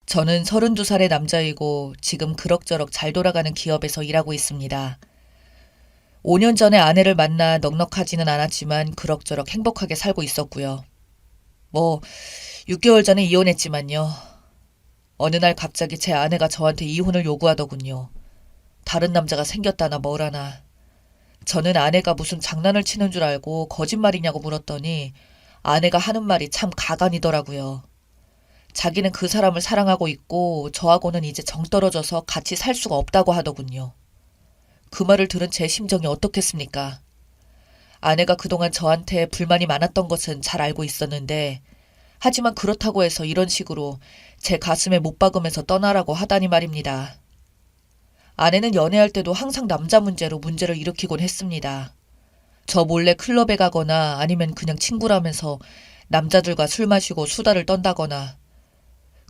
저는 32살의 남자이고 지금 그럭저럭 잘 돌아가는 기업에서 일하고 있습니다. 5년 전에 아내를 만나 넉넉하지는 않았지만 그럭저럭 행복하게 살고 있었고요. 뭐 6개월 전에 이혼했지만요. 어느 날 갑자기 제 아내가 저한테 이혼을 요구하더군요. 다른 남자가 생겼다나 뭐라나. 저는 아내가 무슨 장난을 치는 줄 알고 거짓말이냐고 물었더니 아내가 하는 말이 참 가관이더라고요. 자기는 그 사람을 사랑하고 있고 저하고는 이제 정 떨어져서 같이 살 수가 없다고 하더군요. 그 말을 들은 제 심정이 어떻겠습니까? 아내가 그동안 저한테 불만이 많았던 것은 잘 알고 있었는데 하지만 그렇다고 해서 이런 식으로 제 가슴에 못 박으면서 떠나라고 하다니 말입니다. 아내는 연애할 때도 항상 남자 문제로 문제를 일으키곤 했습니다. 저 몰래 클럽에 가거나 아니면 그냥 친구라면서 남자들과 술 마시고 수다를 떤다거나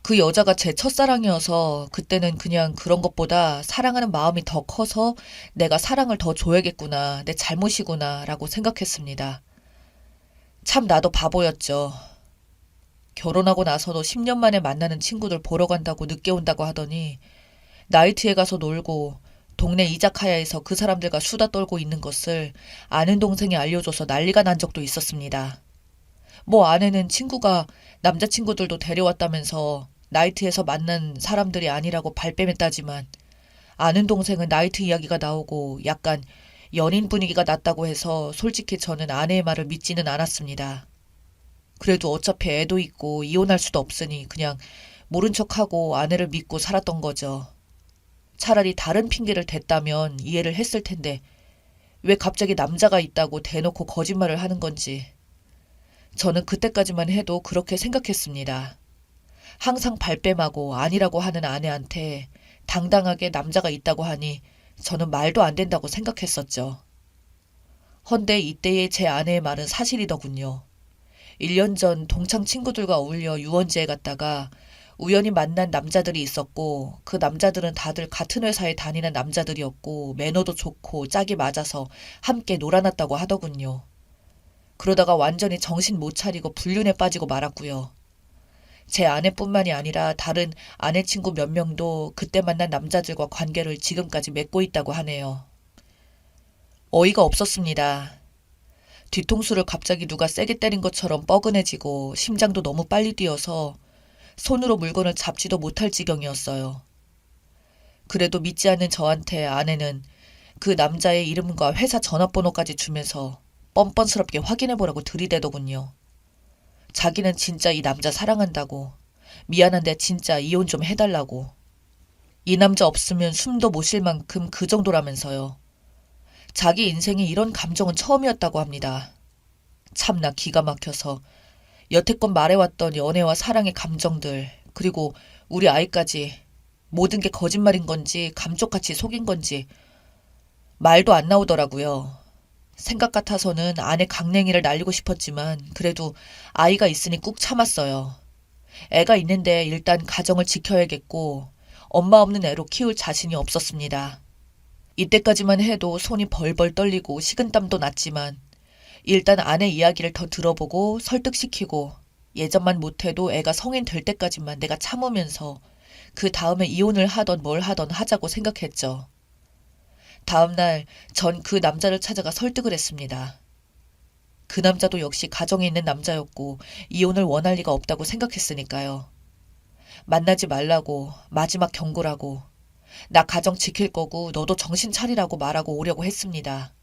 그 여자가 제 첫사랑이어서 그때는 그냥 그런 것보다 사랑하는 마음이 더 커서 내가 사랑을 더 줘야겠구나, 내 잘못이구나 라고 생각했습니다. 참 나도 바보였죠. 결혼하고 나서도 10년 만에 만나는 친구들 보러 간다고 늦게 온다고 하더니 나이트에 가서 놀고 동네 이자카야에서 그 사람들과 수다 떨고 있는 것을 아는 동생이 알려줘서 난리가 난 적도 있었습니다. 뭐 아내는 친구가 남자친구들도 데려왔다면서 나이트에서 만난 사람들이 아니라고 발뺌했다지만 아는 동생은 나이트 이야기가 나오고 약간 연인 분위기가 났다고 해서 솔직히 저는 아내의 말을 믿지는 않았습니다. 그래도 어차피 애도 있고 이혼할 수도 없으니 그냥 모른 척하고 아내를 믿고 살았던 거죠. 차라리 다른 핑계를 댔다면 이해를 했을 텐데 왜 갑자기 남자가 있다고 대놓고 거짓말을 하는 건지. 저는 그때까지만 해도 그렇게 생각했습니다. 항상 발뺌하고 아니라고 하는 아내한테 당당하게 남자가 있다고 하니 저는 말도 안 된다고 생각했었죠. 헌데 이때의 제 아내의 말은 사실이더군요. 1년 전 동창 친구들과 어울려 유원지에 갔다가 우연히 만난 남자들이 있었고 그 남자들은 다들 같은 회사에 다니는 남자들이었고 매너도 좋고 짝이 맞아서 함께 놀아났다고 하더군요. 그러다가 완전히 정신 못 차리고 불륜에 빠지고 말았고요. 제 아내뿐만이 아니라 다른 아내 친구 몇 명도 그때 만난 남자들과 관계를 지금까지 맺고 있다고 하네요. 어이가 없었습니다. 뒤통수를 갑자기 누가 세게 때린 것처럼 뻐근해지고 심장도 너무 빨리 뛰어서 손으로 물건을 잡지도 못할 지경이었어요. 그래도 믿지 않는 저한테 아내는 그 남자의 이름과 회사 전화번호까지 주면서 뻔뻔스럽게 확인해보라고 들이대더군요. 자기는 진짜 이 남자 사랑한다고, 미안한데 진짜 이혼 좀 해달라고. 이 남자 없으면 숨도 못 쉴 만큼 그 정도라면서요. 자기 인생에 이런 감정은 처음이었다고 합니다. 참나 기가 막혀서 여태껏 말해왔던 연애와 사랑의 감정들, 그리고 우리 아이까지 모든 게 거짓말인 건지 감쪽같이 속인 건지 말도 안 나오더라고요. 생각 같아서는 아내 강냉이를 날리고 싶었지만 그래도 아이가 있으니 꾹 참았어요. 애가 있는데 일단 가정을 지켜야겠고 엄마 없는 애로 키울 자신이 없었습니다. 이때까지만 해도 손이 벌벌 떨리고 식은땀도 났지만 일단 아내 이야기를 더 들어보고 설득시키고 예전만 못해도 애가 성인 될 때까지만 내가 참으면서 그 다음에 이혼을 하던 뭘 하던 하자고 생각했죠. 다음날 전 그 남자를 찾아가 설득을 했습니다. 그 남자도 역시 가정에 있는 남자였고 이혼을 원할 리가 없다고 생각했으니까요. 만나지 말라고 마지막 경고라고 나 가정 지킬 거고 너도 정신 차리라고 말하고 오려고 했습니다.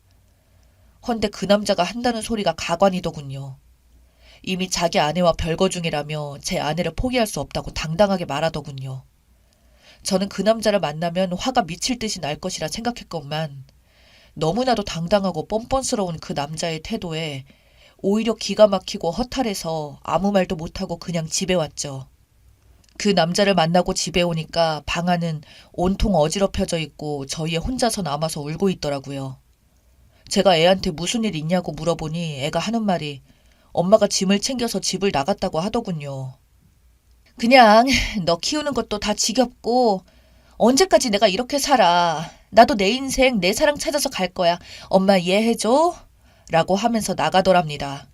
헌데 그 남자가 한다는 소리가 가관이더군요. 이미 자기 아내와 별거 중이라며 제 아내를 포기할 수 없다고 당당하게 말하더군요. 저는 그 남자를 만나면 화가 미칠 듯이 날 것이라 생각했건만 너무나도 당당하고 뻔뻔스러운 그 남자의 태도에 오히려 기가 막히고 허탈해서 아무 말도 못하고 그냥 집에 왔죠. 그 남자를 만나고 집에 오니까 방 안은 온통 어지럽혀져 있고 저희 애 혼자서 남아서 울고 있더라고요. 제가 애한테 무슨 일 있냐고 물어보니 애가 하는 말이 엄마가 짐을 챙겨서 집을 나갔다고 하더군요. 그냥 너 키우는 것도 다 지겹고 언제까지 내가 이렇게 살아. 나도 내 인생 내 사랑 찾아서 갈 거야. 엄마 이해해줘? 라고 하면서 나가더랍니다.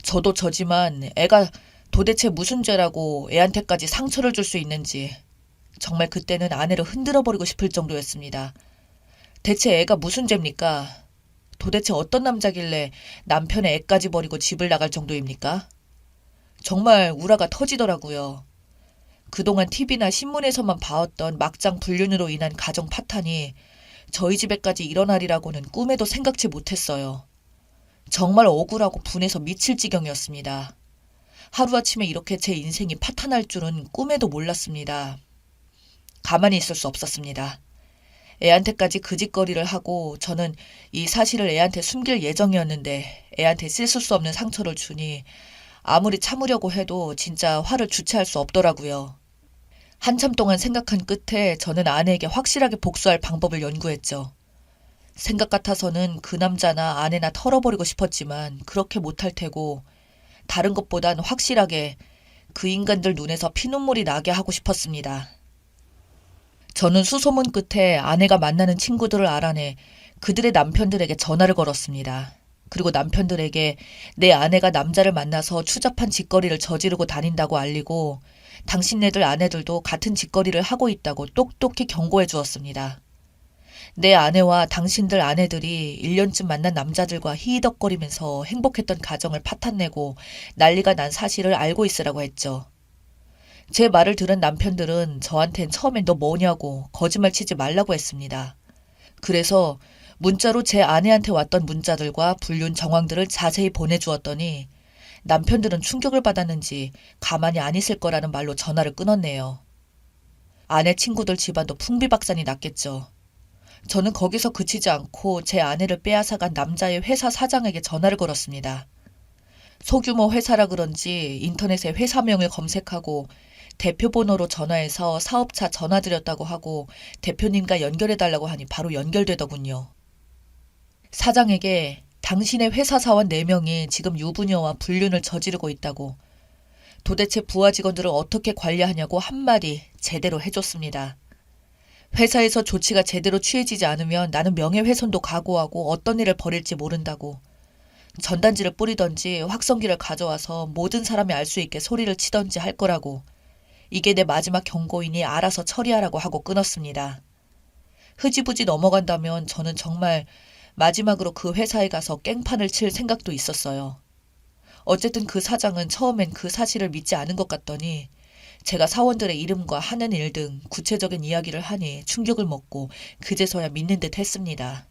저도 저지만 애가 도대체 무슨 죄라고 애한테까지 상처를 줄 수 있는지 정말 그때는 아내를 흔들어버리고 싶을 정도였습니다. 대체 애가 무슨 죄입니까? 도대체 어떤 남자길래 남편의 애까지 버리고 집을 나갈 정도입니까? 정말 우라가 터지더라고요. 그동안 TV나 신문에서만 봐왔던 막장 불륜으로 인한 가정 파탄이 저희 집에까지 일어나리라고는 꿈에도 생각지 못했어요. 정말 억울하고 분해서 미칠 지경이었습니다. 하루아침에 이렇게 제 인생이 파탄할 줄은 꿈에도 몰랐습니다. 가만히 있을 수 없었습니다. 애한테까지 그 짓거리를 하고 저는 이 사실을 애한테 숨길 예정이었는데 애한테 씻을 수 없는 상처를 주니 아무리 참으려고 해도 진짜 화를 주체할 수 없더라고요. 한참 동안 생각한 끝에 저는 아내에게 확실하게 복수할 방법을 연구했죠. 생각 같아서는 그 남자나 아내나 털어버리고 싶었지만 그렇게 못할 테고 다른 것보단 확실하게 그 인간들 눈에서 피눈물이 나게 하고 싶었습니다. 저는 수소문 끝에 아내가 만나는 친구들을 알아내 그들의 남편들에게 전화를 걸었습니다. 그리고 남편들에게 내 아내가 남자를 만나서 추잡한 짓거리를 저지르고 다닌다고 알리고 당신네들 아내들도 같은 짓거리를 하고 있다고 똑똑히 경고해 주었습니다. 내 아내와 당신들 아내들이 1년쯤 만난 남자들과 히히덕거리면서 행복했던 가정을 파탄내고 난리가 난 사실을 알고 있으라고 했죠. 제 말을 들은 남편들은 저한텐 처음엔 너 뭐냐고 거짓말 치지 말라고 했습니다. 그래서 문자로 제 아내한테 왔던 문자들과 불륜 정황들을 자세히 보내주었더니 남편들은 충격을 받았는지 가만히 안 있을 거라는 말로 전화를 끊었네요. 아내 친구들 집안도 풍비박산이 났겠죠. 저는 거기서 그치지 않고 제 아내를 빼앗아간 남자의 회사 사장에게 전화를 걸었습니다. 소규모 회사라 그런지 인터넷에 회사명을 검색하고 대표 번호로 전화해서 사업차 전화드렸다고 하고 대표님과 연결해달라고 하니 바로 연결되더군요. 사장에게 당신의 회사 사원 4명이 지금 유부녀와 불륜을 저지르고 있다고 도대체 부하 직원들을 어떻게 관리하냐고 한마디 제대로 해줬습니다. 회사에서 조치가 제대로 취해지지 않으면 나는 명예훼손도 각오하고 어떤 일을 벌일지 모른다고 전단지를 뿌리던지 확성기를 가져와서 모든 사람이 알 수 있게 소리를 치던지 할 거라고 이게 내 마지막 경고이니 알아서 처리하라고 하고 끊었습니다. 흐지부지 넘어간다면 저는 정말 마지막으로 그 회사에 가서 깽판을 칠 생각도 있었어요. 어쨌든 그 사장은 처음엔 그 사실을 믿지 않은 것 같더니 제가 사원들의 이름과 하는 일 등 구체적인 이야기를 하니 충격을 먹고 그제서야 믿는 듯 했습니다.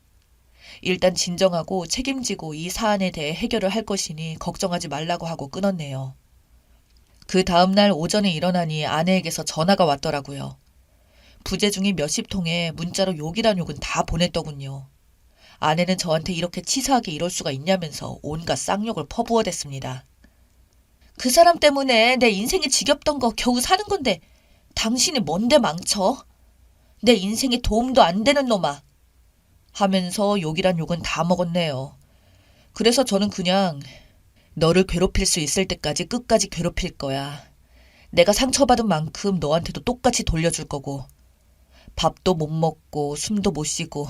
일단 진정하고 책임지고 이 사안에 대해 해결을 할 것이니 걱정하지 말라고 하고 끊었네요. 그 다음날 오전에 일어나니 아내에게서 전화가 왔더라고요. 부재중이 몇십 통에 문자로 욕이란 욕은 다 보냈더군요. 아내는 저한테 이렇게 치사하게 이럴 수가 있냐면서 온갖 쌍욕을 퍼부어댔습니다. 그 사람 때문에 내 인생이 지겹던 거 겨우 사는 건데 당신이 뭔데 망쳐? 내 인생에 도움도 안 되는 놈아. 하면서 욕이란 욕은 다 먹었네요. 그래서 저는 그냥 너를 괴롭힐 수 있을 때까지 끝까지 괴롭힐 거야. 내가 상처받은 만큼 너한테도 똑같이 돌려줄 거고 밥도 못 먹고 숨도 못 쉬고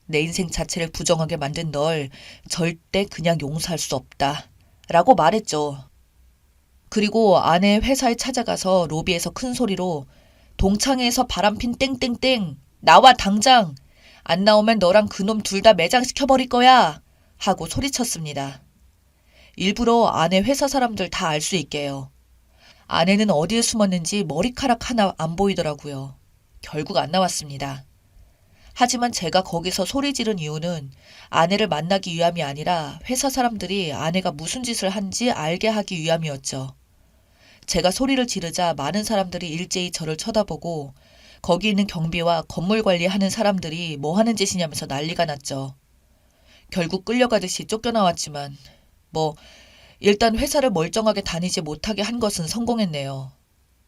내 인생 자체를 부정하게 만든 널 절대 그냥 용서할 수 없다. 라고 말했죠. 그리고 아내 회사에 찾아가서 로비에서 큰 소리로 동창회에서 바람핀 땡땡땡 나와 당장 안 나오면 너랑 그놈 둘 다 매장시켜버릴 거야 하고 소리쳤습니다. 일부러 아내 회사 사람들 다 알 수 있게요. 아내는 어디에 숨었는지 머리카락 하나 안 보이더라고요. 결국 안 나왔습니다. 하지만 제가 거기서 소리 지른 이유는 아내를 만나기 위함이 아니라 회사 사람들이 아내가 무슨 짓을 한지 알게 하기 위함이었죠. 제가 소리를 지르자 많은 사람들이 일제히 저를 쳐다보고 거기 있는 경비와 건물 관리하는 사람들이 뭐 하는 짓이냐면서 난리가 났죠. 결국 끌려가듯이 쫓겨나왔지만 일단 회사를 멀쩡하게 다니지 못하게 한 것은 성공했네요.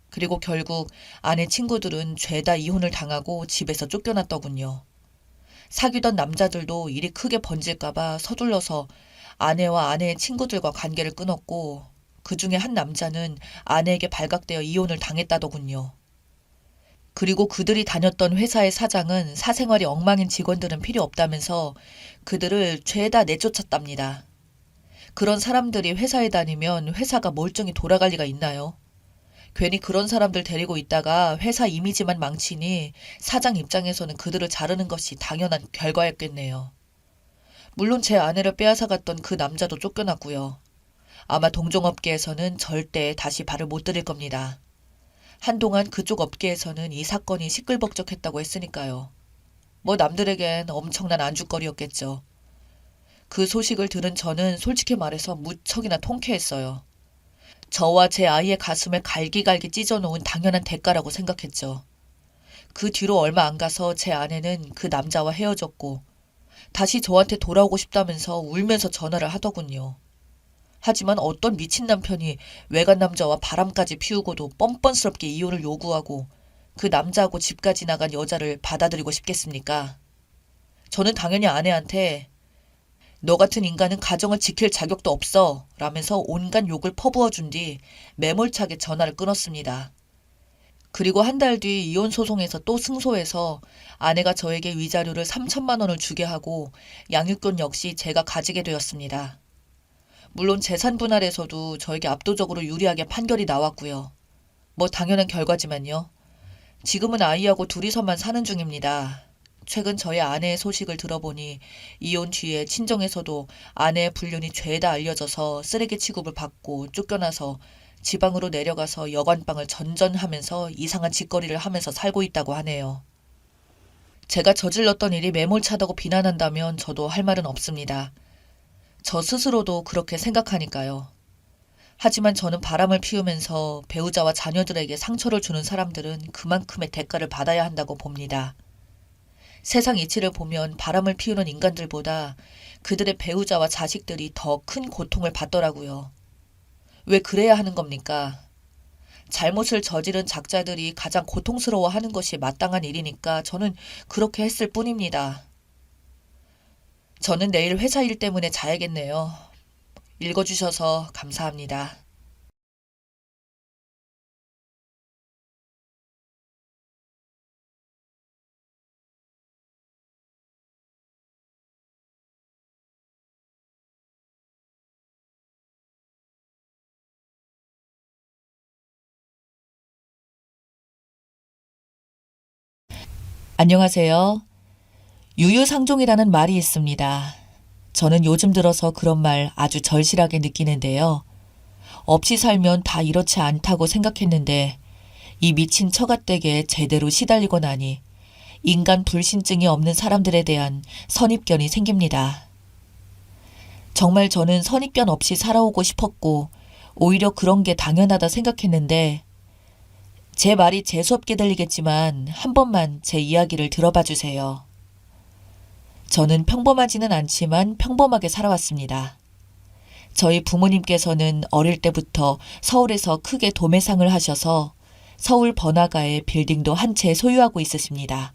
그리고 결국 아내 친구들은 죄다 이혼을 당하고 집에서 쫓겨났더군요. 사귀던 남자들도 일이 크게 번질까봐 서둘러서 아내와 아내의 친구들과 관계를 끊었고 그 중에 한 남자는 아내에게 발각되어 이혼을 당했다더군요. 그리고 그들이 다녔던 회사의 사장은 사생활이 엉망인 직원들은 필요 없다면서 그들을 죄다 내쫓았답니다. 그런 사람들이 회사에 다니면 회사가 멀쩡히 돌아갈 리가 있나요? 괜히 그런 사람들 데리고 있다가 회사 이미지만 망치니 사장 입장에서는 그들을 자르는 것이 당연한 결과였겠네요. 물론 제 아내를 빼앗아갔던 그 남자도 쫓겨났고요. 아마 동종업계에서는 절대 다시 발을 못 들일 겁니다. 한동안 그쪽 업계에서는 이 사건이 시끌벅적했다고 했으니까요. 뭐 남들에겐 엄청난 안주거리였겠죠. 그 소식을 들은 저는 솔직히 말해서 무척이나 통쾌했어요. 저와 제 아이의 가슴에 갈기갈기 찢어놓은 당연한 대가라고 생각했죠. 그 뒤로 얼마 안 가서 제 아내는 그 남자와 헤어졌고 다시 저한테 돌아오고 싶다면서 울면서 전화를 하더군요. 하지만 어떤 미친 남편이 외간 남자와 바람까지 피우고도 뻔뻔스럽게 이혼을 요구하고 그 남자하고 집까지 나간 여자를 받아들이고 싶겠습니까? 저는 당연히 아내한테 너 같은 인간은 가정을 지킬 자격도 없어 라면서 온갖 욕을 퍼부어준 뒤 매몰차게 전화를 끊었습니다. 그리고 한 달 뒤 이혼 소송에서 또 승소해서 아내가 저에게 위자료를 3천만 원을 주게 하고 양육권 역시 제가 가지게 되었습니다. 물론 재산 분할에서도 저에게 압도적으로 유리하게 판결이 나왔고요. 뭐 당연한 결과지만요. 지금은 아이하고 둘이서만 사는 중입니다. 최근 저희 아내의 소식을 들어보니 이혼 뒤에 친정에서도 아내의 불륜이 죄다 알려져서 쓰레기 취급을 받고 쫓겨나서 지방으로 내려가서 여관방을 전전하면서 이상한 짓거리를 하면서 살고 있다고 하네요. 제가 저질렀던 일이 매몰차다고 비난한다면 저도 할 말은 없습니다. 저 스스로도 그렇게 생각하니까요. 하지만 저는 바람을 피우면서 배우자와 자녀들에게 상처를 주는 사람들은 그만큼의 대가를 받아야 한다고 봅니다. 세상 이치를 보면 바람을 피우는 인간들보다 그들의 배우자와 자식들이 더 큰 고통을 받더라고요. 왜 그래야 하는 겁니까? 잘못을 저지른 작자들이 가장 고통스러워하는 것이 마땅한 일이니까 저는 그렇게 했을 뿐입니다. 저는 내일 회사 일 때문에 자야겠네요. 읽어주셔서 감사합니다. 안녕하세요. 유유상종이라는 말이 있습니다. 저는 요즘 들어서 그런 말 아주 절실하게 느끼는데요. 없이 살면 다 이렇지 않다고 생각했는데 이 미친 처갓댁에 제대로 시달리고 나니 인간 불신증이 없는 사람들에 대한 선입견이 생깁니다. 정말 저는 선입견 없이 살아오고 싶었고 오히려 그런 게 당연하다 생각했는데 제 말이 재수없게 들리겠지만 한 번만 제 이야기를 들어봐 주세요. 저는 평범하지는 않지만 평범하게 살아왔습니다. 저희 부모님께서는 어릴 때부터 서울에서 크게 도매상을 하셔서 서울 번화가에 빌딩도 한 채 소유하고 있으십니다.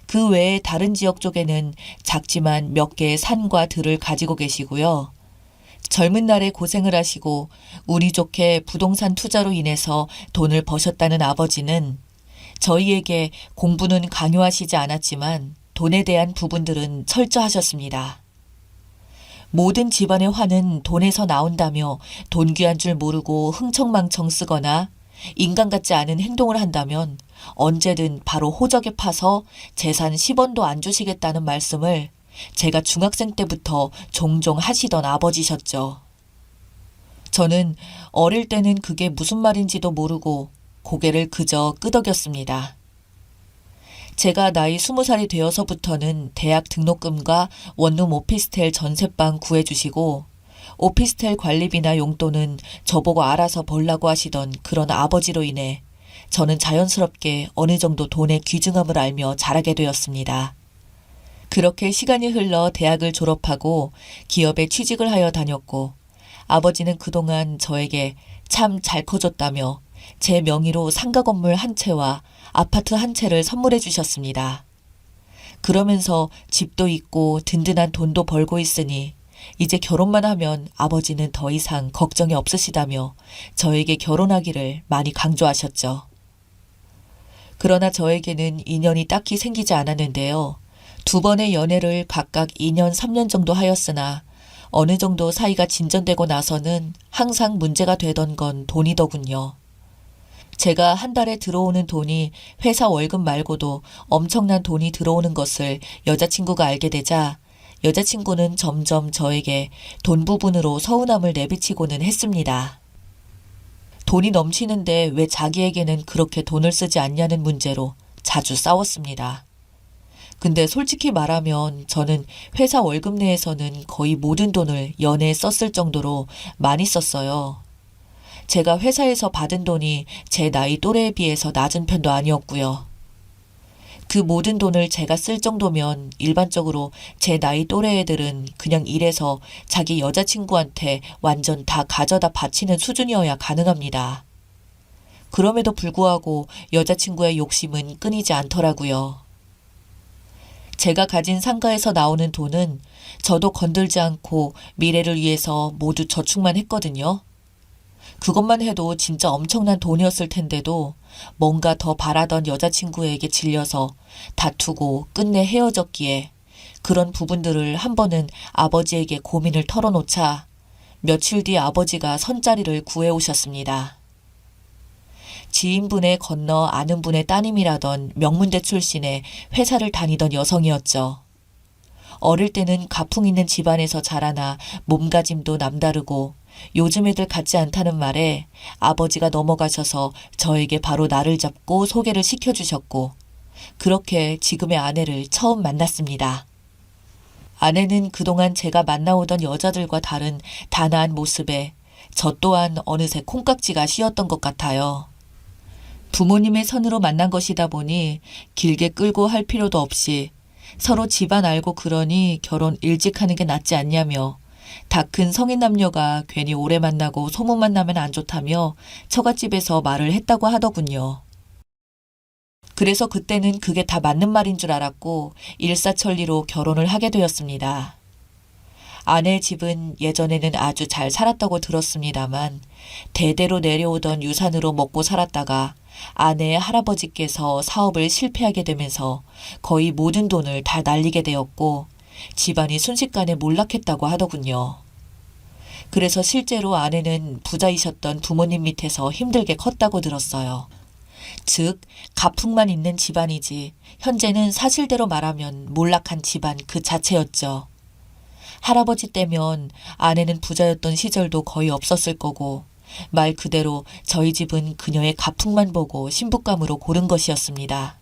그 외에 다른 지역 쪽에는 작지만 몇 개의 산과 들을 가지고 계시고요. 젊은 날에 고생을 하시고 운이 좋게 부동산 투자로 인해서 돈을 버셨다는 아버지는 저희에게 공부는 강요하시지 않았지만 돈에 대한 부분들은 철저하셨습니다. 모든 집안의 화는 돈에서 나온다며 돈 귀한 줄 모르고 흥청망청 쓰거나 인간 같지 않은 행동을 한다면 언제든 바로 호적에 파서 재산 10원도 안 주시겠다는 말씀을 제가 중학생 때부터 종종 하시던 아버지셨죠. 저는 어릴 때는 그게 무슨 말인지도 모르고 고개를 그저 끄덕였습니다. 제가 나이 20살이 되어서부터는 대학 등록금과 원룸 오피스텔 전셋방 구해주시고 오피스텔 관리비나 용돈은 저보고 알아서 벌라고 하시던 그런 아버지로 인해 저는 자연스럽게 어느 정도 돈의 귀중함을 알며 자라게 되었습니다. 그렇게 시간이 흘러 대학을 졸업하고 기업에 취직을 하여 다녔고 아버지는 그동안 저에게 참 잘 커줬다며 제 명의로 상가 건물 한 채와 아파트 한 채를 선물해 주셨습니다. 그러면서 집도 있고 든든한 돈도 벌고 있으니 이제 결혼만 하면 아버지는 더 이상 걱정이 없으시다며 저에게 결혼하기를 많이 강조하셨죠. 그러나 저에게는 인연이 딱히 생기지 않았는데요. 두 번의 연애를 각각 2년, 3년 정도 하였으나 어느 정도 사이가 진전되고 나서는 항상 문제가 되던 건 돈이더군요. 제가 한 달에 들어오는 돈이 회사 월급 말고도 엄청난 돈이 들어오는 것을 여자친구가 알게 되자 여자친구는 점점 저에게 돈 부분으로 서운함을 내비치고는 했습니다. 돈이 넘치는데 왜 자기에게는 그렇게 돈을 쓰지 않냐는 문제로 자주 싸웠습니다. 근데 솔직히 말하면 저는 회사 월급 내에서는 거의 모든 돈을 연애에 썼을 정도로 많이 썼어요. 제가 회사에서 받은 돈이 제 나이 또래에 비해서 낮은 편도 아니었고요. 그 모든 돈을 제가 쓸 정도면 일반적으로 제 나이 또래 애들은 그냥 일해서 자기 여자친구한테 완전 다 가져다 바치는 수준이어야 가능합니다. 그럼에도 불구하고 여자친구의 욕심은 끊이지 않더라고요. 제가 가진 상가에서 나오는 돈은 저도 건들지 않고 미래를 위해서 모두 저축만 했거든요. 그것만 해도 진짜 엄청난 돈이었을 텐데도 뭔가 더 바라던 여자친구에게 질려서 다투고 끝내 헤어졌기에 그런 부분들을 한 번은 아버지에게 고민을 털어놓자 며칠 뒤 아버지가 선자리를 구해오셨습니다. 지인분의 건너 아는 분의 따님이라던 명문대 출신의 회사를 다니던 여성이었죠. 어릴 때는 가풍 있는 집안에서 자라나 몸가짐도 남다르고 요즘 애들 같지 않다는 말에 아버지가 넘어가셔서 저에게 바로 나를 잡고 소개를 시켜주셨고 그렇게 지금의 아내를 처음 만났습니다. 아내는 그동안 제가 만나오던 여자들과 다른 단아한 모습에 저 또한 어느새 콩깍지가 씌었던 것 같아요. 부모님의 선으로 만난 것이다 보니 길게 끌고 할 필요도 없이 서로 집안 알고 그러니 결혼 일찍 하는 게 낫지 않냐며 다 큰 성인 남녀가 괜히 오래 만나고 소문만 나면 안 좋다며 처갓집에서 말을 했다고 하더군요. 그래서 그때는 그게 다 맞는 말인 줄 알았고 일사천리로 결혼을 하게 되었습니다. 아내의 집은 예전에는 아주 잘 살았다고 들었습니다만 대대로 내려오던 유산으로 먹고 살았다가 아내의 할아버지께서 사업을 실패하게 되면서 거의 모든 돈을 다 날리게 되었고 집안이 순식간에 몰락했다고 하더군요. 그래서 실제로 아내는 부자이셨던 부모님 밑에서 힘들게 컸다고 들었어요. 즉, 가풍만 있는 집안이지 현재는 사실대로 말하면 몰락한 집안 그 자체였죠. 할아버지 때면 아내는 부자였던 시절도 거의 없었을 거고 말 그대로 저희 집은 그녀의 가풍만 보고 신부감으로 고른 것이었습니다.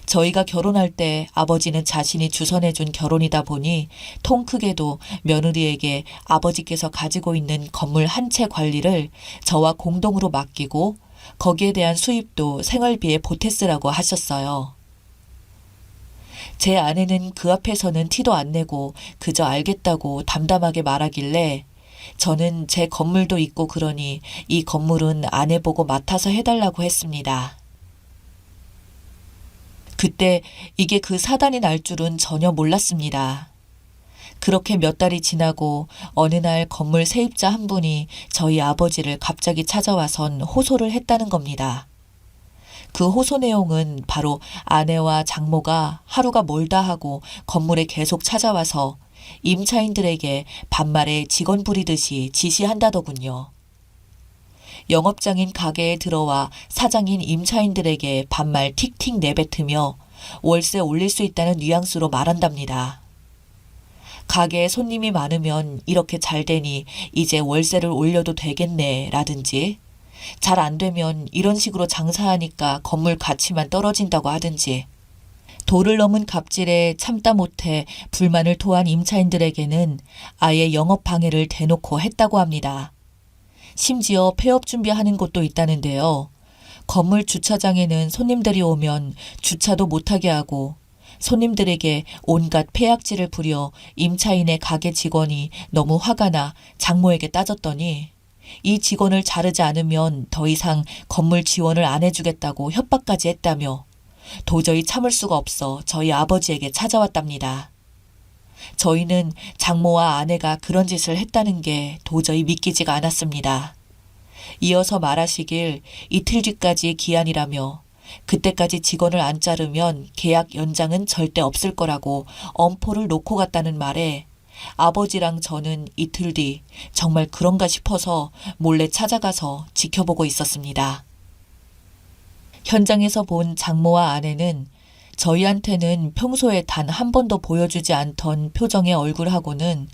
저희가 결혼할 때 아버지는 자신이 주선해준 결혼이다 보니 통 크게도 며느리에게 아버지께서 가지고 있는 건물 한 채 관리를 저와 공동으로 맡기고 거기에 대한 수입도 생활비에 보태쓰라고 하셨어요. 제 아내는 그 앞에서는 티도 안 내고 그저 알겠다고 담담하게 말하길래 저는 제 건물도 있고 그러니 이 건물은 아내 보고 맡아서 해달라고 했습니다. 그때 이게 그 사단이 날 줄은 전혀 몰랐습니다. 그렇게 몇 달이 지나고 어느 날 건물 세입자 한 분이 저희 아버지를 갑자기 찾아와선 호소를 했다는 겁니다. 그 호소 내용은 바로 아내와 장모가 하루가 멀다 하고 건물에 계속 찾아와서 임차인들에게 반말에 직원 부리듯이 지시한다더군요. 영업장인 가게에 들어와 사장인 임차인들에게 반말 틱틱 내뱉으며 월세 올릴 수 있다는 뉘앙스로 말한답니다. 가게에 손님이 많으면 이렇게 잘 되니 이제 월세를 올려도 되겠네 라든지 잘 안 되면 이런 식으로 장사하니까 건물 가치만 떨어진다고 하든지 도를 넘은 갑질에 참다 못해 불만을 토한 임차인들에게는 아예 영업 방해를 대놓고 했다고 합니다. 심지어 폐업 준비하는 곳도 있다는데요. 건물 주차장에는 손님들이 오면 주차도 못하게 하고 손님들에게 온갖 폐악질을 부려 임차인의 가게 직원이 너무 화가 나 장모에게 따졌더니 이 직원을 자르지 않으면 더 이상 건물 지원을 안 해주겠다고 협박까지 했다며 도저히 참을 수가 없어 저희 아버지에게 찾아왔답니다. 저희는 장모와 아내가 그런 짓을 했다는 게 도저히 믿기지가 않았습니다. 이어서 말하시길 이틀 뒤까지 기한이라며 그때까지 직원을 안 자르면 계약 연장은 절대 없을 거라고 엄포를 놓고 갔다는 말에 아버지랑 저는 이틀 뒤 정말 그런가 싶어서 몰래 찾아가서 지켜보고 있었습니다. 현장에서 본 장모와 아내는 저희한테는 평소에 단 한 번도 보여주지 않던 표정의 얼굴하고는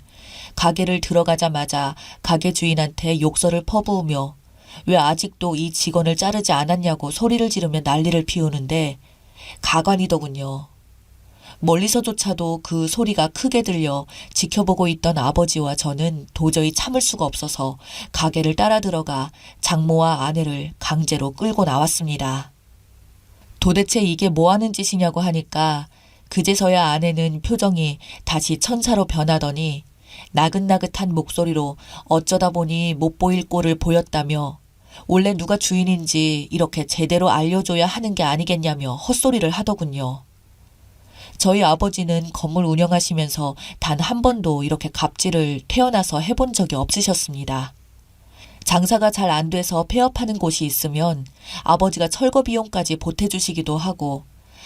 가게를 들어가자마자 가게 주인한테 욕설을 퍼부으며 왜 아직도 이 직원을 자르지 않았냐고 소리를 지르며 난리를 피우는데 가관이더군요. 멀리서조차도 그 소리가 크게 들려 지켜보고 있던 아버지와 저는 도저히 참을 수가 없어서 가게를 따라 들어가 장모와 아내를 강제로 끌고 나왔습니다. 도대체 이게 뭐 하는 짓이냐고 하니까 그제서야 아내는 표정이 다시 천사로 변하더니 나긋나긋한 목소리로 어쩌다 보니 못 보일 꼴을 보였다며 원래 누가 주인인지 이렇게 제대로 알려줘야 하는 게 아니겠냐며 헛소리를 하더군요. 저희 아버지는 건물 운영하시면서 단 한 번도 이렇게 갑질을 태어나서 해본 적이 없으셨습니다. 장사가 잘 안 돼서 폐업하는 곳이 있으면 아버지가 철거 비용까지 보태주시기도 하고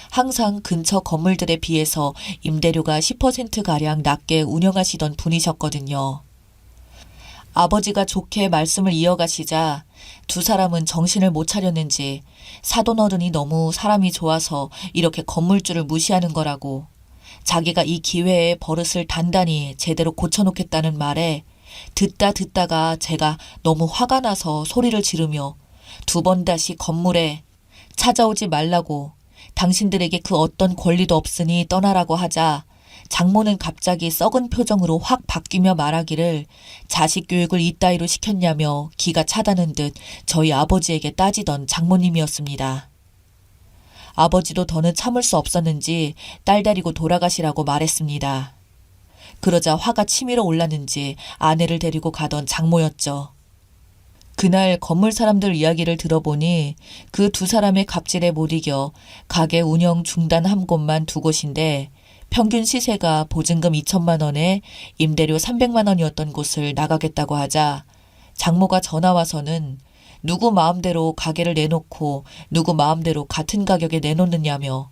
항상 근처 건물들에 비해서 임대료가 10%가량 낮게 운영하시던 분이셨거든요. 아버지가 좋게 말씀을 이어가시자 두 사람은 정신을 못 차렸는지 사돈어른이 너무 사람이 좋아서 이렇게 건물주를 무시하는 거라고 자기가 이 기회에 버릇을 단단히 제대로 고쳐놓겠다는 말에 듣다가 제가 너무 화가 나서 소리를 지르며 두 번 다시 건물에 찾아오지 말라고 당신들에게 그 어떤 권리도 없으니 떠나라고 하자 장모는 갑자기 썩은 표정으로 확 바뀌며 말하기를 자식 교육을 이따위로 시켰냐며 기가 차다는 듯 저희 아버지에게 따지던 장모님이었습니다. 아버지도 더는 참을 수 없었는지 딸 데리고 돌아가시라고 말했습니다. 그러자 화가 치밀어 올랐는지 아내를 데리고 가던 장모였죠. 그날 건물 사람들 이야기를 들어보니 그 두 사람의 갑질에 못 이겨 가게 운영 중단한 곳만 두 곳인데 평균 시세가 보증금 2천만 원에 임대료 300만 원이었던 곳을 나가겠다고 하자 장모가 전화 와서는 누구 마음대로 가게를 내놓고 누구 마음대로 같은 가격에 내놓느냐며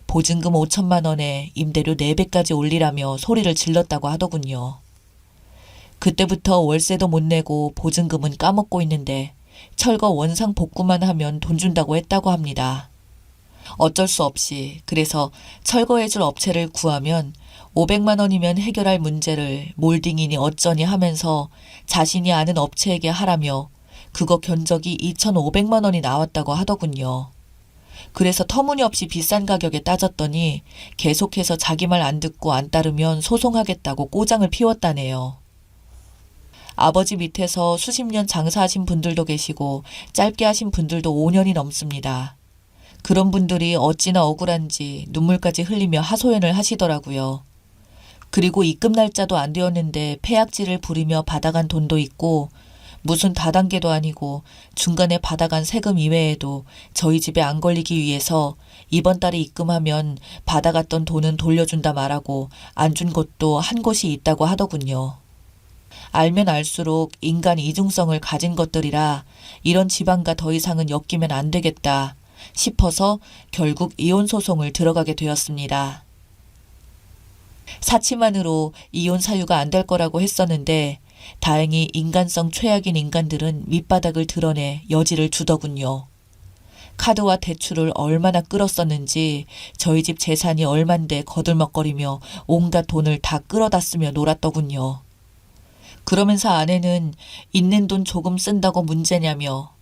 보증금 5천만 원에 임대료 4배까지 올리라며 소리를 질렀다고 하더군요. 그때부터 월세도 못 내고 보증금은 까먹고 있는데 철거 원상 복구만 하면 돈 준다고 했다고 합니다. 어쩔 수 없이 그래서 철거해줄 업체를 구하면 500만 원이면 해결할 문제를 몰딩이니 어쩌니 하면서 자신이 아는 업체에게 하라며 그거 견적이 2,500만 원이 나왔다고 하더군요. 그래서 터무니없이 비싼 가격에 따졌더니 계속해서 자기 말 안 듣고 안 따르면 소송하겠다고 꼬장을 피웠다네요. 아버지 밑에서 수십 년 장사하신 분들도 계시고 짧게 하신 분들도 5년이 넘습니다. 그런 분들이 어찌나 억울한지 눈물까지 흘리며 하소연을 하시더라고요. 그리고 입금 날짜도 안 되었는데 폐악질을 부리며 받아간 돈도 있고 무슨 다단계도 아니고 중간에 받아간 세금 이외에도 저희 집에 안 걸리기 위해서 이번 달에 입금하면 받아갔던 돈은 돌려준다 말하고 안 준 곳도 한 곳이 있다고 하더군요. 알면 알수록 인간 이중성을 가진 것들이라 이런 집안과 더 이상은 엮이면 안 되겠다 싶어서 결국 이혼 소송을 들어가게 되었습니다. 사치만으로 이혼 사유가 안 될 거라고 했었는데 다행히 인간성 최악인 인간들은 밑바닥을 드러내 여지를 주더군요. 카드와 대출을 얼마나 끌었었는지 저희 집 재산이 얼만데 거들먹거리며 온갖 돈을 다 끌어다 쓰며 놀았더군요. 그러면서 아내는 있는 돈 조금 쓴다고 문제냐며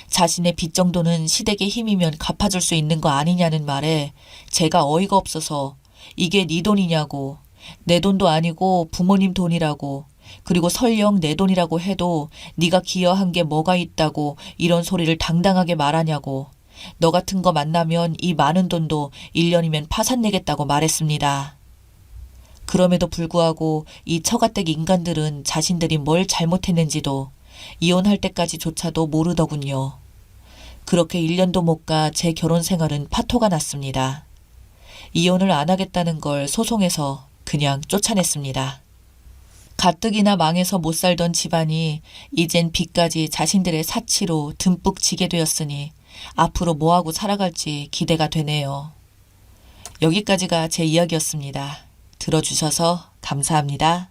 자신의 빚 정도는 시댁의 힘이면 갚아줄 수 있는 거 아니냐는 말에 제가 어이가 없어서 이게 네 돈이냐고 내 돈도 아니고 부모님 돈이라고 그리고 설령 내 돈이라고 해도 네가 기여한 게 뭐가 있다고 이런 소리를 당당하게 말하냐고 너 같은 거 만나면 이 많은 돈도 1년이면 파산내겠다고 말했습니다. 그럼에도 불구하고 이 처가댁 인간들은 자신들이 뭘 잘못했는지도 이혼할 때까지조차도 모르더군요. 그렇게 1년도 못 가 제 결혼 생활은 파토가 났습니다. 이혼을 안 하겠다는 걸 소송해서 그냥 쫓아냈습니다. 가뜩이나 망해서 못 살던 집안이 이젠 빚까지 자신들의 사치로 듬뿍 지게 되었으니 앞으로 뭐하고 살아갈지 기대가 되네요. 여기까지가 제 이야기였습니다. 들어주셔서 감사합니다.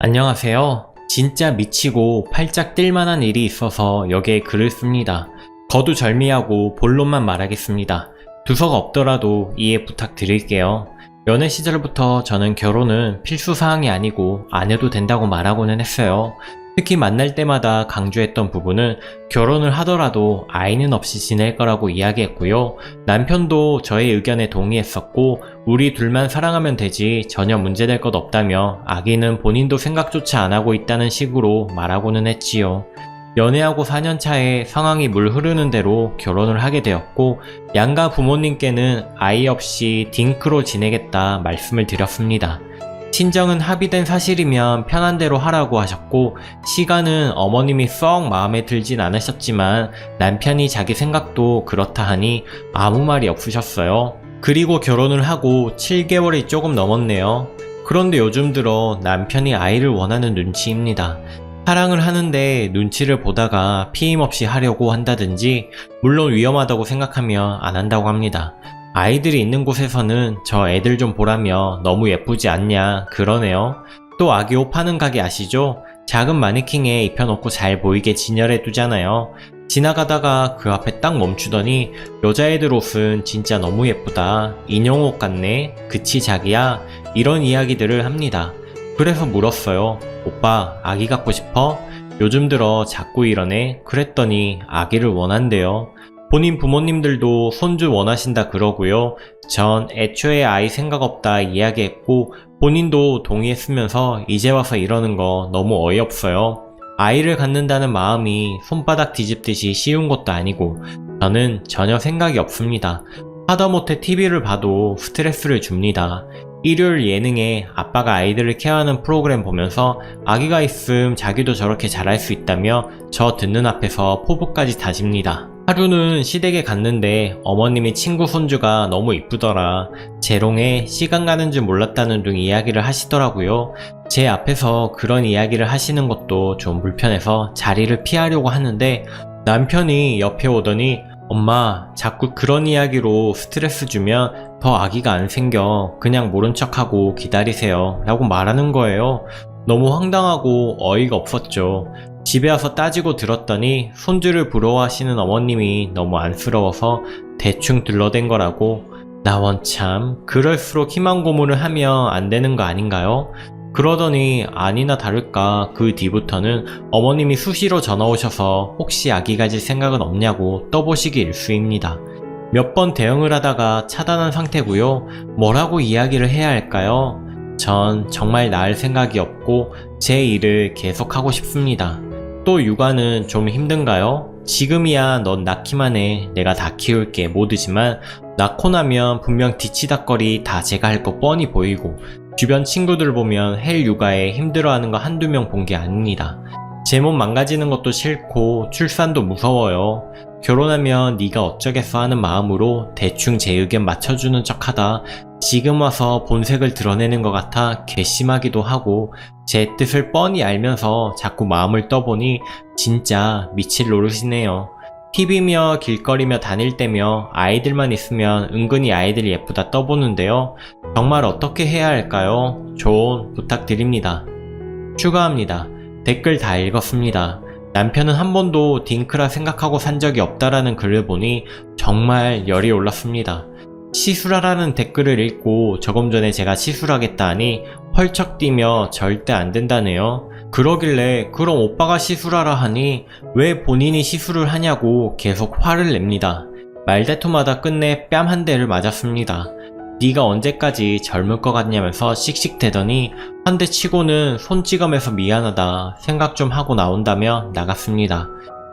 안녕하세요. 진짜 미치고 팔짝 뛸만한 일이 있어서 여기에 글을 씁니다. 거두절미하고 본론만 말하겠습니다. 두서가 없더라도 이해 부탁드릴게요. 연애 시절부터 저는 결혼은 필수사항이 아니고 안 해도 된다고 말하고는 했어요. 특히 만날 때마다 강조했던 부분은 결혼을 하더라도 아이는 없이 지낼 거라고 이야기했고요. 남편도 저의 의견에 동의했었고 우리 둘만 사랑하면 되지 전혀 문제될 것 없다며 아기는 본인도 생각조차 안 하고 있다는 식으로 말하고는 했지요. 연애하고 4년 차에 상황이 물 흐르는 대로 결혼을 하게 되었고 양가 부모님께는 아이 없이 딩크로 지내겠다 말씀을 드렸습니다. 친정은 합의된 사실이면 편한 대로 하라고 하셨고 시간은 어머님이 썩 마음에 들진 않으셨지만 남편이 자기 생각도 그렇다 하니 아무 말이 없으셨어요. 그리고 결혼을 하고 7개월이 조금 넘었네요. 그런데 요즘 들어 남편이 아이를 원하는 눈치입니다. 사랑을 하는데 눈치를 보다가 피임 없이 하려고 한다든지 물론 위험하다고 생각하며 안 한다고 합니다. 아이들이 있는 곳에서는 저 애들 좀 보라며 너무 예쁘지 않냐 그러네요. 또 아기 옷 파는 가게 아시죠? 작은 마네킹에 입혀놓고 잘 보이게 진열해 두잖아요. 지나가다가 그 앞에 딱 멈추더니 여자애들 옷은 진짜 너무 예쁘다. 인형 옷 같네. 그치 자기야? 이런 이야기들을 합니다. 그래서 물었어요. 오빠 아기 갖고 싶어? 요즘 들어 자꾸 이러네. 그랬더니 아기를 원한대요. 본인 부모님들도 손주 원하신다 그러고요. 전 애초에 아이 생각 없다 이야기했고 본인도 동의했으면서 이제 와서 이러는 거 너무 어이없어요. 아이를 갖는다는 마음이 손바닥 뒤집듯이 쉬운 것도 아니고 저는 전혀 생각이 없습니다. 하다못해 TV를 봐도 스트레스를 줍니다. 일요일 예능에 아빠가 아이들을 케어하는 프로그램 보면서 아기가 있음 자기도 저렇게 잘할 수 있다며 저 듣는 앞에서 포부까지 다집니다. 하루는 시댁에 갔는데 어머님이 친구 손주가 너무 이쁘더라. 재롱에 시간 가는 줄 몰랐다는 등 이야기를 하시더라고요. 제 앞에서 그런 이야기를 하시는 것도 좀 불편해서 자리를 피하려고 하는데 남편이 옆에 오더니 엄마 자꾸 그런 이야기로 스트레스 주면 더 아기가 안 생겨. 그냥 모른 척하고 기다리세요 라고 말하는 거예요. 너무 황당하고 어이가 없었죠. 집에 와서 따지고 들었더니 손주를 부러워하시는 어머님이 너무 안쓰러워서 대충 둘러댄 거라고. 나 원참 그럴수록 희망 고문을 하면 안 되는 거 아닌가요? 그러더니 아니나 다를까 그 뒤부터는 어머님이 수시로 전화 오셔서 혹시 아기 가질 생각은 없냐고 떠보시기 일쑤입니다. 몇 번 대응을 하다가 차단한 상태고요. 뭐라고 이야기를 해야 할까요? 전 정말 낳을 생각이 없고 제 일을 계속하고 싶습니다. 또 육아는 좀 힘든가요? 지금이야 넌 낳기만 해. 내가 다 키울게. 모두지만 낳고 나면 분명 뒤치다꺼리 다 제가 할 거 뻔히 보이고 주변 친구들 보면 헬 육아에 힘들어하는 거 한두 명 본 게 아닙니다. 제 몸 망가지는 것도 싫고 출산도 무서워요. 결혼하면 네가 어쩌겠어 하는 마음으로 대충 제 의견 맞춰주는 척하다 지금 와서 본색을 드러내는 것 같아 괘씸하기도 하고 제 뜻을 뻔히 알면서 자꾸 마음을 떠보니 진짜 미칠 노릇이네요. TV며 길거리며 다닐 때며 아이들만 있으면 은근히 아이들이 예쁘다 떠보는데요. 정말 어떻게 해야 할까요? 조언 부탁드립니다. 추가합니다. 댓글 다 읽었습니다. 남편은 한 번도 딩크라 생각하고 산 적이 없다라는 글을 보니 정말 열이 올랐습니다. 시술하라는 댓글을 읽고 조금 전에 제가 시술하겠다 하니 펄쩍 뛰며 절대 안 된다네요. 그러길래 그럼 오빠가 시술하라 하니 왜 본인이 시술을 하냐고 계속 화를 냅니다. 말대꾸마다 끝내 뺨 한 대를 맞았습니다. 네가 언제까지 젊을 것 같냐면서 씩씩대더니 한 대 치고는 손찌검에서 미안하다 생각 좀 하고 나온다며 나갔습니다.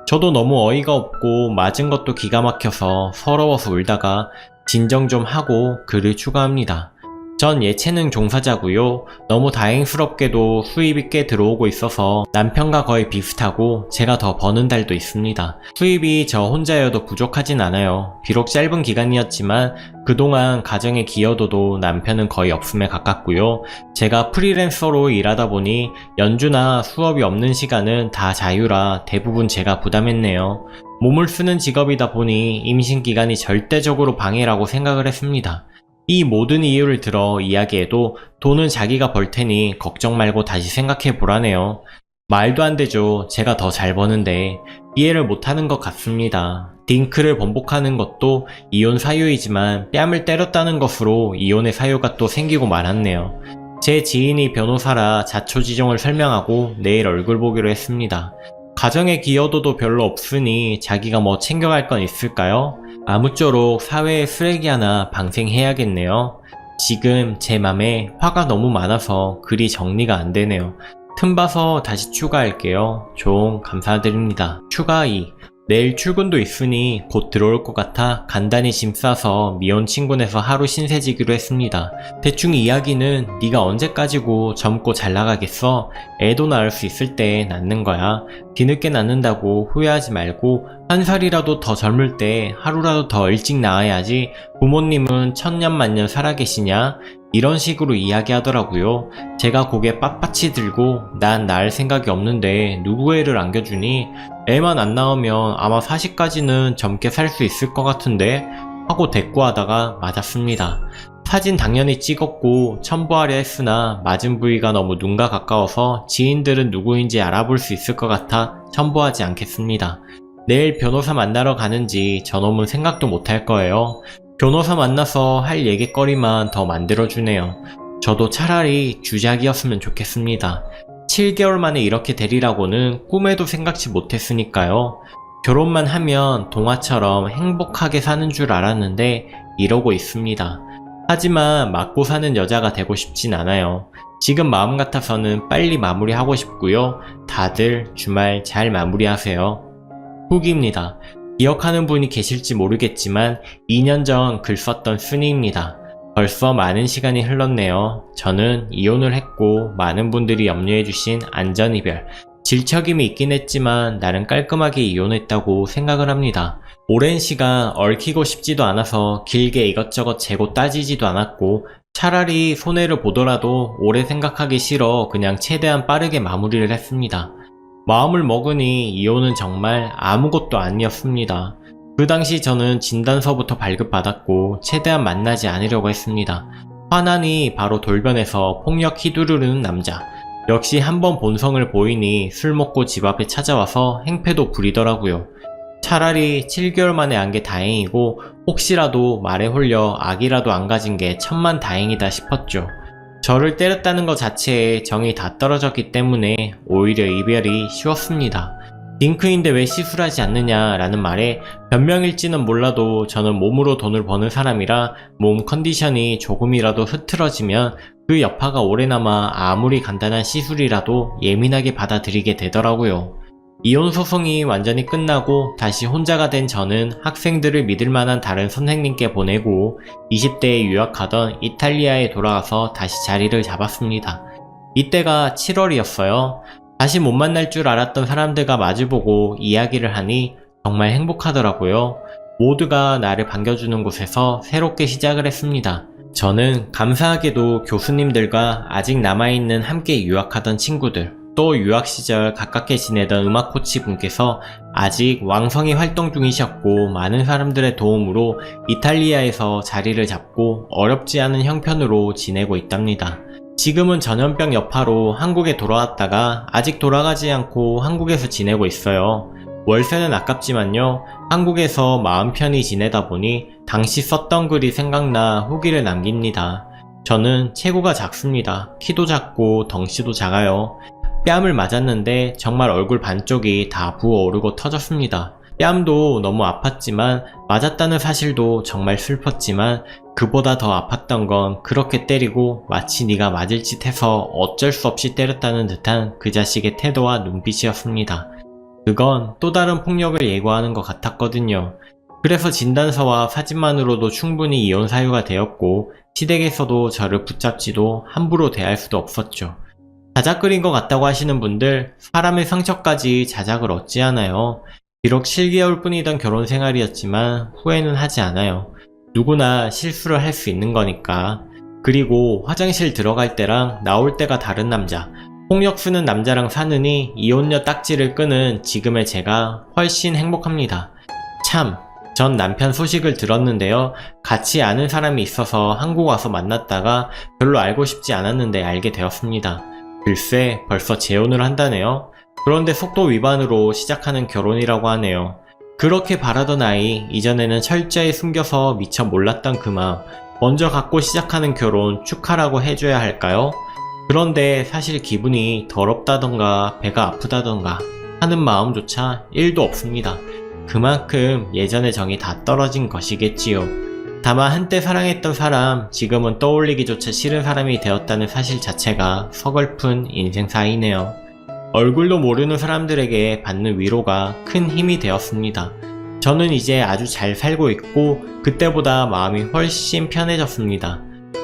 저도 너무 어이가 없고 맞은 것도 기가 막혀서 서러워서 울다가 진정 좀 하고 글을 추가합니다. 전 예체능 종사자고요. 너무 다행스럽게도 수입이 꽤 들어오고 있어서 남편과 거의 비슷하고 제가 더 버는 달도 있습니다. 수입이 저 혼자여도 부족하진 않아요. 비록 짧은 기간이었지만 그동안 가정의 기여도도 남편은 거의 없음에 가깝고요. 제가 프리랜서로 일하다 보니 연주나 수업이 없는 시간은 다 자유라 대부분 제가 부담했네요. 몸을 쓰는 직업이다 보니 임신 기간이 절대적으로 방해라고 생각을 했습니다. 이 모든 이유를 들어 이야기해도 돈은 자기가 벌 테니 걱정 말고 다시 생각해 보라네요. 말도 안 되죠. 제가 더 잘 버는데. 이해를 못하는 것 같습니다. 딩크를 번복하는 것도 이혼 사유이지만 뺨을 때렸다는 것으로 이혼의 사유가 또 생기고 말았네요. 제 지인이 변호사라 자초지종을 설명하고 내일 얼굴 보기로 했습니다. 가정의 기여도도 별로 없으니 자기가 뭐 챙겨갈 건 있을까요? 아무쪼록 사회의 쓰레기 하나 방생해야겠네요. 지금 제 맘에 화가 너무 많아서 글이 정리가 안 되네요. 틈봐서 다시 추가할게요. 좀 감사드립니다. 추가 2. 내일 출근도 있으니 곧 들어올 것 같아 간단히 짐 싸서 미혼 친구네서 하루 신세지기로 했습니다. 대충 이야기는 네가 언제까지고 젊고 잘 나가겠어? 애도 낳을 수 있을 때 낳는 거야. 뒤늦게 낳는다고 후회하지 말고 한 살이라도 더 젊을 때 하루라도 더 일찍 낳아야지. 부모님은 천년만년 살아계시냐? 이런 식으로 이야기하더라고요. 제가 고개 빳빳이 들고 난 낳을 생각이 없는데 누구 애를 안겨주니? 애만 안 낳으면 아마 40까지는 젊게 살 수 있을 것 같은데? 하고 대꾸하다가 맞았습니다. 사진 당연히 찍었고 첨부하려 했으나 맞은 부위가 너무 눈과 가까워서 지인들은 누구인지 알아볼 수 있을 것 같아 첨부하지 않겠습니다. 내일 변호사 만나러 가는지 저놈은 생각도 못할 거예요. 변호사 만나서 할 얘기거리만 더 만들어주네요. 저도 차라리 주작이었으면 좋겠습니다. 7개월 만에 이렇게 되리라고는 꿈에도 생각지 못했으니까요. 결혼만 하면 동화처럼 행복하게 사는 줄 알았는데 이러고 있습니다. 하지만 맞고 사는 여자가 되고 싶진 않아요. 지금 마음 같아서는 빨리 마무리하고 싶고요. 다들 주말 잘 마무리하세요. 후기입니다. 기억하는 분이 계실지 모르겠지만 2년 전 글 썼던 순이입니다. 벌써 많은 시간이 흘렀네요. 저는 이혼을 했고 많은 분들이 염려해주신 안전이별, 질척임이 있긴 했지만 나름 깔끔하게 이혼했다고 생각을 합니다. 오랜 시간 얽히고 싶지도 않아서 길게 이것저것 재고 따지지도 않았고 차라리 손해를 보더라도 오래 생각하기 싫어 그냥 최대한 빠르게 마무리를 했습니다. 마음을 먹으니 이혼은 정말 아무것도 아니었습니다. 그 당시 저는 진단서부터 발급받았고 최대한 만나지 않으려고 했습니다. 화난이 바로 돌변해서 폭력 휘두르는 남자. 역시 한번 본성을 보이니 술 먹고 집 앞에 찾아와서 행패도 부리더라고요. 차라리 7개월 만에 안 게 다행이고 혹시라도 말에 홀려 악이라도 안 가진 게 천만 다행이다 싶었죠. 저를 때렸다는 것 자체에 정이 다 떨어졌기 때문에 오히려 이별이 쉬웠습니다. 딩크인데 왜 시술하지 않느냐 라는 말에 변명일지는 몰라도 저는 몸으로 돈을 버는 사람이라 몸 컨디션이 조금이라도 흐트러지면 그 여파가 오래남아 아무리 간단한 시술이라도 예민하게 받아들이게 되더라고요. 이혼 소송이 완전히 끝나고 다시 혼자가 된 저는 학생들을 믿을 만한 다른 선생님께 보내고 20대에 유학하던 이탈리아에 돌아가서 다시 자리를 잡았습니다. 이때가 7월이었어요. 다시 못 만날 줄 알았던 사람들과 마주보고 이야기를 하니 정말 행복하더라고요. 모두가 나를 반겨주는 곳에서 새롭게 시작을 했습니다. 저는 감사하게도 교수님들과 아직 남아있는 함께 유학하던 친구들, 또 유학 시절 가깝게 지내던 음악 코치 분께서 아직 왕성히 활동 중이셨고 많은 사람들의 도움으로 이탈리아에서 자리를 잡고 어렵지 않은 형편으로 지내고 있답니다. 지금은 전염병 여파로 한국에 돌아왔다가 아직 돌아가지 않고 한국에서 지내고 있어요. 월세는 아깝지만요. 한국에서 마음 편히 지내다 보니 당시 썼던 글이 생각나 후기를 남깁니다. 저는 체구가 작습니다. 키도 작고 덩치도 작아요. 뺨을 맞았는데 정말 얼굴 반쪽이 다 부어오르고 터졌습니다. 뺨도 너무 아팠지만 맞았다는 사실도 정말 슬펐지만 그보다 더 아팠던 건 그렇게 때리고 마치 네가 맞을 짓 해서 어쩔 수 없이 때렸다는 듯한 그 자식의 태도와 눈빛이었습니다. 그건 또 다른 폭력을 예고하는 것 같았거든요. 그래서 진단서와 사진만으로도 충분히 이혼 사유가 되었고 시댁에서도 저를 붙잡지도 함부로 대할 수도 없었죠. 자작글인 것 같다고 하시는 분들, 사람의 상처까지 자작을 어찌하나요? 비록 7개월 뿐이던 결혼 생활이었지만 후회는 하지 않아요. 누구나 실수를 할 수 있는 거니까. 그리고 화장실 들어갈 때랑 나올 때가 다른 남자, 폭력 쓰는 남자랑 사느니 이혼녀 딱지를 끄는 지금의 제가 훨씬 행복합니다. 참, 전 남편 소식을 들었는데요. 같이 아는 사람이 있어서 한국 와서 만났다가 별로 알고 싶지 않았는데 알게 되었습니다. 글쎄, 벌써 재혼을 한다네요. 그런데 속도 위반으로 시작하는 결혼이라고 하네요. 그렇게 바라던 아이, 이전에는 철저히 숨겨서 미처 몰랐던 그 마음, 먼저 갖고 시작하는 결혼 축하라고 해줘야 할까요? 그런데 사실 기분이 더럽다던가 배가 아프다던가 하는 마음조차 1도 없습니다. 그만큼 예전의 정이 다 떨어진 것이겠지요. 다만 한때 사랑했던 사람, 지금은 떠올리기조차 싫은 사람이 되었다는 사실 자체가 서글픈 인생사이네요. 얼굴도 모르는 사람들에게 받는 위로가 큰 힘이 되었습니다. 저는 이제 아주 잘 살고 있고 그때보다 마음이 훨씬 편해졌습니다.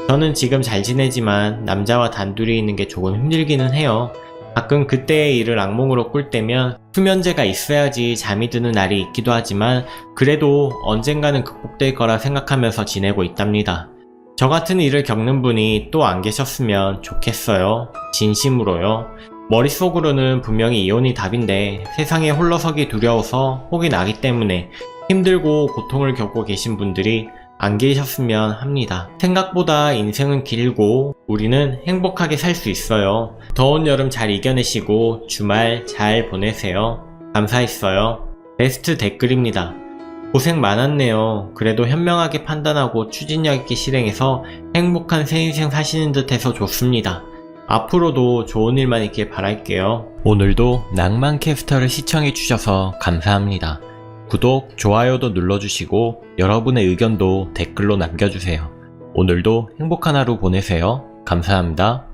저는 지금 잘 지내지만 남자와 단둘이 있는 게 조금 힘들기는 해요. 가끔 그때의 일을 악몽으로 꿀 때면 수면제가 있어야지 잠이 드는 날이 있기도 하지만 그래도 언젠가는 극복될 거라 생각하면서 지내고 있답니다. 저 같은 일을 겪는 분이 또 안 계셨으면 좋겠어요. 진심으로요. 머릿속으로는 분명히 이혼이 답인데 세상에 홀로서기 두려워서 혹이 나기 때문에 힘들고 고통을 겪고 계신 분들이 안 계셨으면 합니다. 생각보다 인생은 길고 우리는 행복하게 살 수 있어요. 더운 여름 잘 이겨내시고 주말 잘 보내세요. 감사했어요. 베스트 댓글입니다. 고생 많았네요. 그래도 현명하게 판단하고 추진력 있게 실행해서 행복한 새 인생 사시는 듯 해서 좋습니다. 앞으로도 좋은 일만 있길 바랄게요. 오늘도 낭만캐스터를 시청해주셔서 감사합니다. 구독, 좋아요도 눌러주시고 여러분의 의견도 댓글로 남겨주세요. 오늘도 행복한 하루 보내세요. 감사합니다.